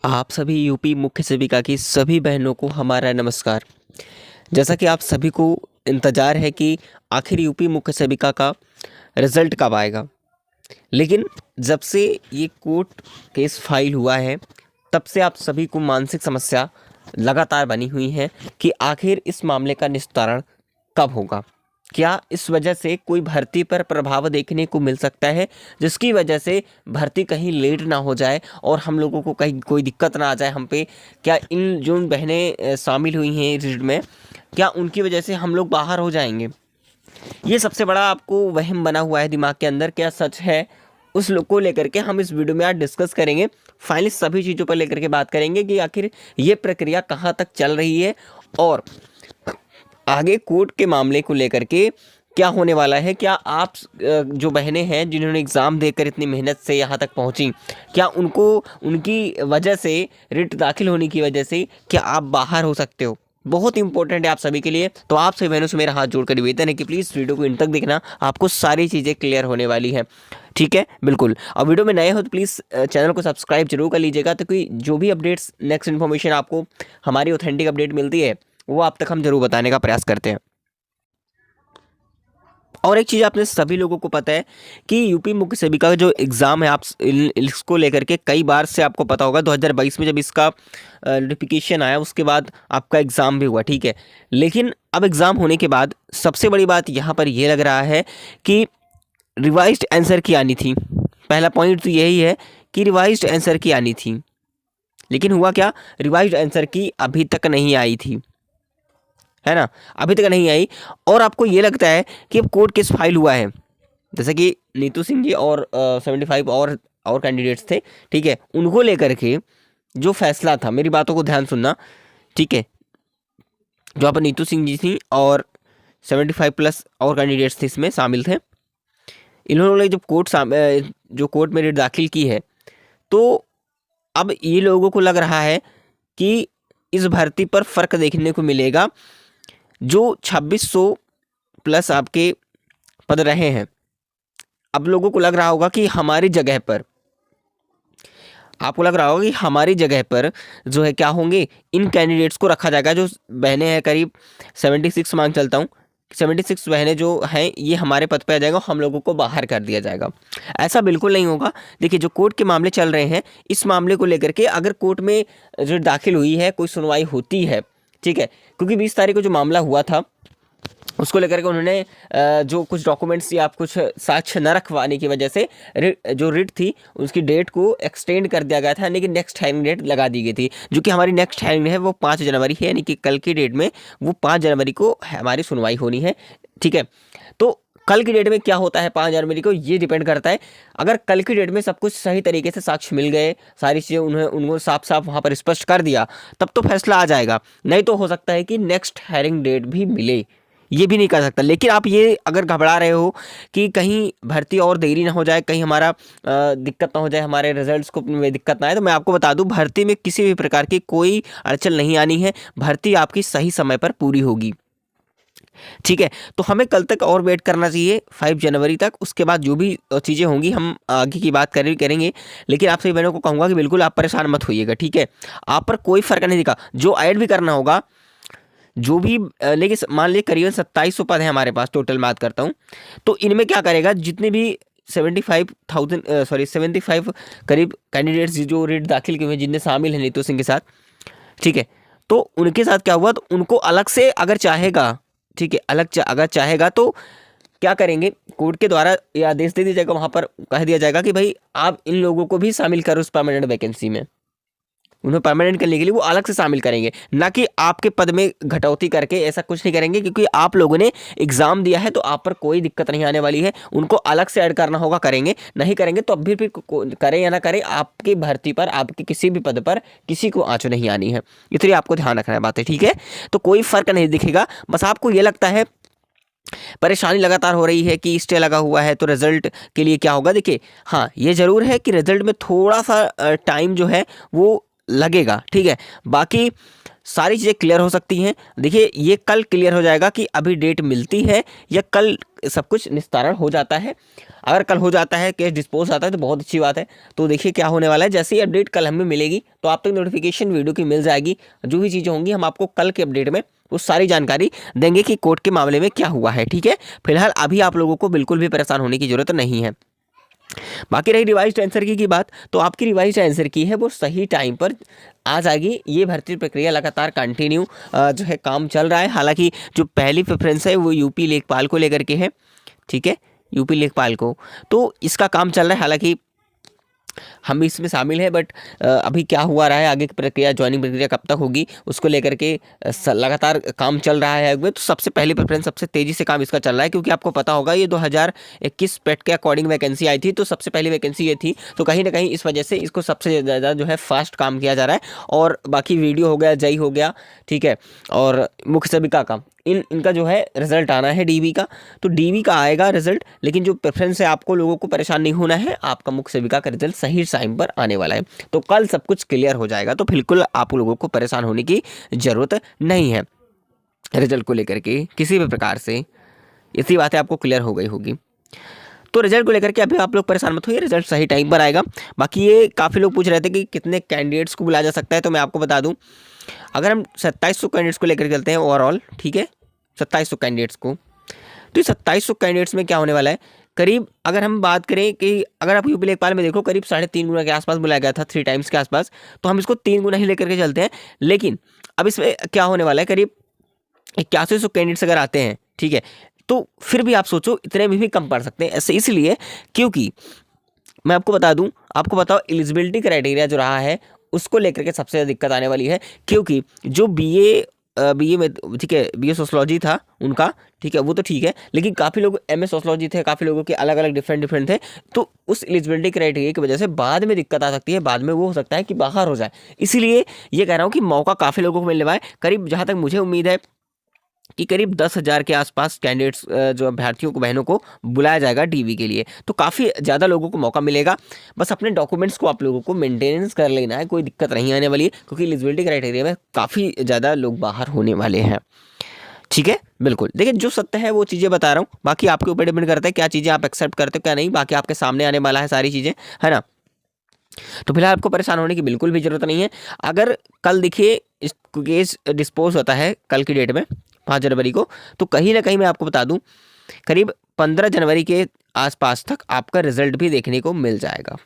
आप सभी यूपी मुख्य सेविका की सभी बहनों को हमारा नमस्कार। जैसा कि आप सभी को इंतज़ार है कि आखिर यूपी मुख्य सेविका का रिज़ल्ट कब आएगा। लेकिन जब से ये कोर्ट केस फाइल हुआ है, तब से आप सभी को मानसिक समस्या लगातार बनी हुई है कि आखिर इस मामले का निस्तारण कब होगा। क्या इस वजह से कोई भर्ती पर प्रभाव देखने को मिल सकता है, जिसकी वजह से भर्ती कहीं लेट ना हो जाए और हम लोगों को कहीं कोई दिक्कत ना आ जाए हम पे। क्या इन जो बहनें शामिल हुई हैं रिट में, क्या उनकी वजह से हम लोग बाहर हो जाएंगे? ये सबसे बड़ा आपको वहम बना हुआ है दिमाग के अंदर। क्या सच है? उस लोग को लेकर के हम इस वीडियो में आज डिस्कस करेंगे। फाइनली सभी चीज़ों पर लेकर के बात करेंगे कि आखिर ये प्रक्रिया कहाँ तक चल रही है और आगे कोर्ट के मामले को लेकर के क्या होने वाला है। क्या आप जो बहनें हैं जिन्होंने एग्ज़ाम देकर इतनी मेहनत से यहाँ तक पहुँची, क्या उनको उनकी वजह से, रिट दाखिल होने की वजह से, क्या आप बाहर हो सकते हो? बहुत इंपॉर्टेंट है आप सभी के लिए। तो आप सभी बहनों से मेरा हाथ जोड़कर निवेदन है कि प्लीज़ वीडियो को इन तक देखना, आपको सारी चीज़ें क्लियर होने वाली है। ठीक है, बिल्कुल। और वीडियो में नए हो तो प्लीज़ चैनल को सब्सक्राइब जरूर कर लीजिएगा, तो कि जो भी अपडेट्स, नेक्स्ट इन्फॉर्मेशन आपको हमारी ऑथेंटिक अपडेट मिलती है वो आप तक हम जरूर बताने का प्रयास करते हैं। और एक चीज़ आपने सभी लोगों को पता है कि यूपी मुख्य सेविका का जो एग्ज़ाम है, आप इसको लेकर के कई बार से आपको पता होगा 2022 में जब इसका नोटिफिकेशन आया उसके बाद आपका एग्ज़ाम भी हुआ, ठीक है। लेकिन अब एग्ज़ाम होने के बाद सबसे बड़ी बात यहाँ पर यह लग रहा है कि रिवाइज्ड आंसर की आनी थी। पहला पॉइंट तो यही है कि रिवाइज्ड आंसर की आनी थी, लेकिन हुआ क्या? रिवाइज्ड आंसर की अभी तक नहीं आई थी, है ना, अभी तक नहीं आई। और आपको ये लगता है कि अब कोर्ट केस फाइल हुआ है, जैसे कि नीतू सिंह जी और 75 और कैंडिडेट्स थे, ठीक है, उनको लेकर के जो फैसला था, मेरी बातों को ध्यान सुनना, ठीक है, जो आप नीतू सिंह जी थी और 75 प्लस और कैंडिडेट्स थे इसमें शामिल थे, इन्होंने जब जो कोर्ट में रिट दाखिल की है, तो अब ये लोगों को लग रहा है कि इस भर्ती पर फ़र्क देखने को मिलेगा। जो 2600 प्लस आपके पद रहे हैं, अब लोगों को लग रहा होगा कि हमारी जगह पर, आपको लग रहा होगा कि हमारी जगह पर जो है क्या होंगे, इन कैंडिडेट्स को रखा जाएगा। जो बहनें हैं, करीब 76 मान चलता हूँ, 76 बहनें जो हैं ये हमारे पद पे आ जाएगा, हम लोगों को बाहर कर दिया जाएगा। ऐसा बिल्कुल नहीं होगा। देखिए, जो कोर्ट के मामले चल रहे हैं, इस मामले को लेकर के अगर कोर्ट में जो दाखिल हुई है, कोई सुनवाई होती है, ठीक है, क्योंकि 20 तारीख को जो मामला हुआ था उसको लेकर के उन्होंने जो कुछ डॉक्यूमेंट्स या कुछ साक्ष्य न रखवाने की वजह से जो रिट थी उसकी डेट को एक्सटेंड कर दिया गया था, यानी कि नेक्स्ट हायरिंग डेट लगा दी गई थी। जो कि हमारी नेक्स्ट हायरिंग है वो 5 जनवरी है, यानी कि कल की डेट में वो 5 जनवरी को हमारी सुनवाई होनी है, ठीक है। तो कल की डेट में क्या होता है 5 जनवरी को, ये डिपेंड करता है। अगर कल की डेट में सब कुछ सही तरीके से साक्ष्य मिल गए, सारी चीज़ें उनको साफ साफ वहाँ पर स्पष्ट कर दिया, तब तो फैसला आ जाएगा। नहीं तो हो सकता है कि नेक्स्ट हायरिंग डेट भी मिले, ये भी नहीं कर सकता। लेकिन आप ये अगर घबरा रहे हो कि कहीं भर्ती और देरी ना हो जाए, कहीं हमारा दिक्कत ना हो जाए, हमारे रिजल्ट्स को में दिक्कत ना आए, तो मैं आपको बता दूं, भर्ती में किसी भी प्रकार की कोई अड़चन नहीं आनी है। भर्ती आपकी सही समय पर पूरी होगी, ठीक है। तो हमें कल तक और वेट करना चाहिए, 5 जनवरी तक। उसके बाद जो भी चीज़ें होंगी हम आगे की बात करेंगे। लेकिन आप सभी बहनों को कहूँगा कि बिल्कुल आप परेशान मत होइएगा, ठीक है। आप पर कोई फ़र्क नहीं दिखा, जो ऐड भी करना होगा, जो भी लेकिन मान लीजिए करीबन 2700 पद हैं हमारे पास, टोटल बात करता हूँ, तो इनमें क्या करेगा, जितने भी 75 करीब कैंडिडेट्स जो रिट दाखिल किए हुए, जिनमें शामिल हैं नीतू सिंह के साथ, ठीक है, तो उनके साथ क्या हुआ, तो उनको अलग से अगर चाहेगा, ठीक है, अगर चाहेगा तो क्या करेंगे, कोर्ट के द्वारा ये आदेश दे दिया जाएगा, वहाँ पर कह दिया जाएगा कि भाई आप इन लोगों को भी शामिल करो उस परमानेंट वैकेंसी में। उन्हें परमानेंट करने के लिए वो अलग से शामिल करेंगे, ना कि आपके पद में घटौती करके। ऐसा कुछ नहीं करेंगे, क्योंकि आप लोगों ने एग्जाम दिया है तो आप पर कोई दिक्कत नहीं आने वाली है। उनको अलग से ऐड करना होगा, करेंगे, नहीं करेंगे तो अब भी फिर करें या ना करें, आपकी भर्ती पर, आपके किसी भी पद पर किसी को आँच नहीं आनी है। इतनी आपको ध्यान रखना है बातें, ठीक है। तो कोई फर्क नहीं दिखेगा। बस आपको ये लगता है, परेशानी लगातार हो रही है कि स्टे लगा हुआ है, तो रिजल्ट के लिए क्या होगा। देखिए, हाँ, ये ज़रूर है कि रिजल्ट में थोड़ा सा टाइम जो है वो लगेगा, ठीक है। बाकी सारी चीज़ें क्लियर हो सकती हैं। देखिए ये कल क्लियर हो जाएगा कि अभी डेट मिलती है या कल सब कुछ निस्तारण हो जाता है। अगर कल हो जाता है, केस डिस्पोज आता है तो बहुत अच्छी बात है। तो देखिए क्या होने वाला है, जैसे ही अपडेट कल हमें मिलेगी तो आप तक नोटिफिकेशन वीडियो की मिल जाएगी। जो भी चीज़ें होंगी हम आपको कल के अपडेट में वो सारी जानकारी देंगे कि कोर्ट के मामले में क्या हुआ है, ठीक है। फिलहाल अभी आप लोगों को बिल्कुल भी परेशान होने की जरूरत नहीं है। बाकी रही रिवाइज्ड आंसर की बात, तो आपकी रिवाइज्ड आंसर की है वो सही टाइम पर आ जाएगी। ये भर्ती प्रक्रिया लगातार कंटिन्यू जो है काम चल रहा है। हालांकि जो पहली प्रेफरेंस है वो यूपी लेखपाल को लेकर के है, ठीक है, यूपी लेखपाल को, तो इसका काम चल रहा है। हालांकि हम भी इसमें शामिल हैं, बट अभी क्या हुआ रहा है, आगे की प्रक्रिया, ज्वाइनिंग प्रक्रिया कब तक होगी उसको लेकर के लगातार काम चल रहा है। तो सबसे पहली प्रेफरेंस, सबसे तेज़ी से काम इसका चल रहा है, क्योंकि आपको पता होगा ये 2021 पेट के अकॉर्डिंग वैकेंसी आई थी, तो सबसे पहली वैकेंसी ये थी। तो कहीं ना कहीं इस वजह से इसको सबसे ज़्यादा जो है फास्ट काम किया जा रहा है। और बाकी वीडियो हो गया, जई हो गया, ठीक है, और मुख्य सेविका का इनका जो है रिजल्ट आना है डीवी का, तो डीवी का आएगा रिजल्ट। लेकिन जो प्रेफरेंस है, आपको लोगों को परेशान नहीं होना है, आपका मुख्य सेविका का रिजल्ट सही टाइम पर आने वाला है। तो कल सब कुछ क्लियर हो जाएगा, तो बिल्कुल आप लोगों को परेशान होने की जरूरत नहीं है रिजल्ट को लेकर के किसी भी प्रकार से। इसी बातें आपको क्लियर हो गई होगी। तो रिजल्ट को लेकर के अभी आप लोग परेशान मत होइए, रिजल्ट सही टाइम पर आएगा। बाकी ये काफ़ी लोग पूछ रहे थे कि कितने कैंडिडेट्स को बुलाया जा सकता है, तो मैं आपको बता दूं, अगर हम 2700 कैंडिडेट्स को लेकर चलते हैं ओवरऑल, ठीक है, 2700 कैंडिडेट्स को, तो ये 2700 कैंडिडेट्स में क्या होने वाला है, करीब अगर हम बात करें कि अगर आप यूपी लेखपाल में देखो करीब 3.5 गुना के आसपास बुलाया गया था, 3 टाइम्स के आसपास, तो हम इसको 3 गुना ही लेकर के चलते हैं। लेकिन अब इसमें क्या होने वाला है, करीब 8100 कैंडिडेट्स अगर आते हैं, ठीक है, तो फिर भी आप सोचो इतने में भी कम पड़ सकते हैं। ऐसे इसलिए क्योंकि मैं आपको बता दूं, आपको बताओ एलिजिबिलिटी क्राइटेरिया जो रहा है उसको लेकर के सबसे ज़्यादा दिक्कत आने वाली है। क्योंकि जो बीए में, ठीक है, बीए सोशलॉजी था उनका, ठीक है, वो तो ठीक है, लेकिन काफ़ी लोग एमए सोशलॉजी थे, काफ़ी लोगों के अलग अलग डिफरेंट थे। तो उस एलिजिबिलिटी क्राइटेरिया की वजह से बाद में दिक्कत आ सकती है, बाद में वो हो सकता है कि बाहर हो जाए। इसीलिए ये कह रहा हूँ कि मौका काफ़ी लोगों को मिलने वाला है। करीब जहाँ तक मुझे उम्मीद है कि करीब 10,000 के आसपास कैंडिडेट्स, जो अभ्यर्थियों को, बहनों को बुलाया जाएगा डीवी के लिए। तो काफ़ी ज़्यादा लोगों को मौका मिलेगा। बस अपने डॉक्यूमेंट्स को आप लोगों को मेंटेनेंस कर लेना है, कोई दिक्कत नहीं आने वाली है, क्योंकि एलिजिबिलिटी क्राइटेरिया में काफ़ी ज़्यादा लोग बाहर होने वाले हैं, ठीक है। बिल्कुल, देखिए जो सत्य है वो चीज़ें बता रहा हूँ, बाकी आपके ऊपर डिपेंड करता है क्या चीज़ें आप एक्सेप्ट करते हो क्या नहीं। बाकी आपके सामने आने वाला है सारी चीज़ें, है ना। तो फिलहाल आपको परेशान होने की बिल्कुल भी जरूरत नहीं है। अगर कल देखिए इस केस डिस्पोज होता है कल की डेट में 5 जनवरी को, तो कहीं ना कहीं मैं आपको बता दूं करीब 15 जनवरी के आसपास तक आपका रिजल्ट भी देखने को मिल जाएगा,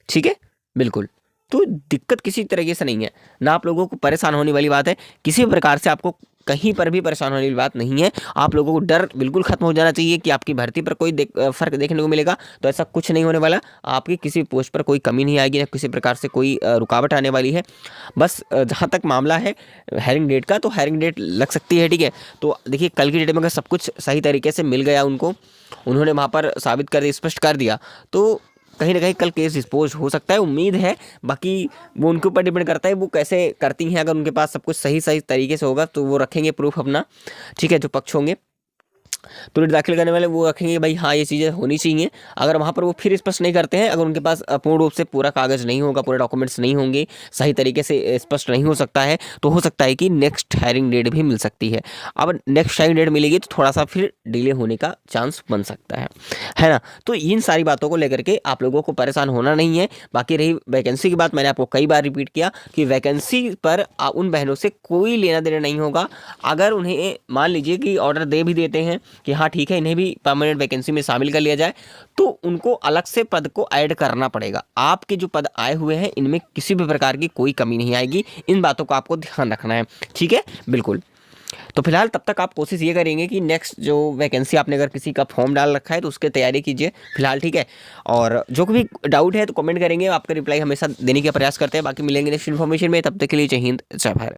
ठीक है। बिल्कुल, तो दिक्कत किसी तरीके से नहीं है, ना आप लोगों को परेशान होने वाली बात है, किसी भी प्रकार से आपको कहीं पर भी परेशान होने वाली बात नहीं है। आप लोगों को डर बिल्कुल खत्म हो जाना चाहिए कि आपकी भर्ती पर कोई फर्क देखने को मिलेगा, तो ऐसा कुछ नहीं होने वाला। आपकी किसी पोस्ट पर कोई कमी नहीं आएगी, ना किसी प्रकार से कोई रुकावट आने वाली है। बस जहाँ तक मामला है हायरिंग डेट का, तो हायरिंग डेट लग सकती है, ठीक है। तो देखिए कल की डेट में अगर सब कुछ सही तरीके से मिल गया उनको, उन्होंने वहाँ पर साबित कर दिया, स्पष्ट कर दिया, तो कहीं ना कहीं कल केस डिस्पोज हो सकता है, उम्मीद है। बाकी वो उनके ऊपर डिपेंड करता है वो कैसे करती हैं। अगर उनके पास सब कुछ सही सही तरीके से होगा तो वो रखेंगे प्रूफ अपना, ठीक है, जो पक्ष होंगे तो रेट दाखिल करने वाले वो रखेंगे भाई हाँ ये चीज़ें होनी चाहिए। अगर वहाँ पर वो फिर स्पष्ट नहीं करते हैं, अगर उनके पास पूर्ण रूप से पूरा कागज़ नहीं होगा, पूरे डॉक्यूमेंट्स नहीं होंगे, सही तरीके से स्पष्ट नहीं हो सकता है, तो हो सकता है कि नेक्स्ट हायरिंग डेट भी मिल सकती है। अब नेक्स्ट हायरिंग डेट मिलेगी तो थोड़ा सा फिर डिले होने का चांस बन सकता है ना। तो इन सारी बातों को लेकर के आप लोगों को परेशान होना नहीं है। बाकी रही वैकेंसी की बात, मैंने आपको कई बार रिपीट किया कि वैकेंसी पर उन बहनों से कोई लेना देना नहीं होगा। अगर उन्हें मान लीजिए कि ऑर्डर दे भी देते हैं कि हाँ ठीक है इन्हें भी परमानेंट वैकेंसी में शामिल कर लिया जाए, तो उनको अलग से पद को ऐड करना पड़ेगा। आपके जो पद आए हुए हैं इनमें किसी भी प्रकार की कोई कमी नहीं आएगी। इन बातों का आपको ध्यान रखना है, ठीक है। बिल्कुल, तो फिलहाल तब तक आप कोशिश ये करेंगे कि नेक्स्ट जो वैकेंसी आपने अगर किसी का फॉर्म डाल रखा है तो उसकी तैयारी कीजिए फिलहाल, ठीक है। और जो भी डाउट है तो कमेंट करेंगे, आपका रिप्लाई हमेशा देने का प्रयास करते हैं। बाकी मिलेंगे नेक्स्ट इन्फॉर्मेशन में, तब तक के लिए जय हिंद जय भारत।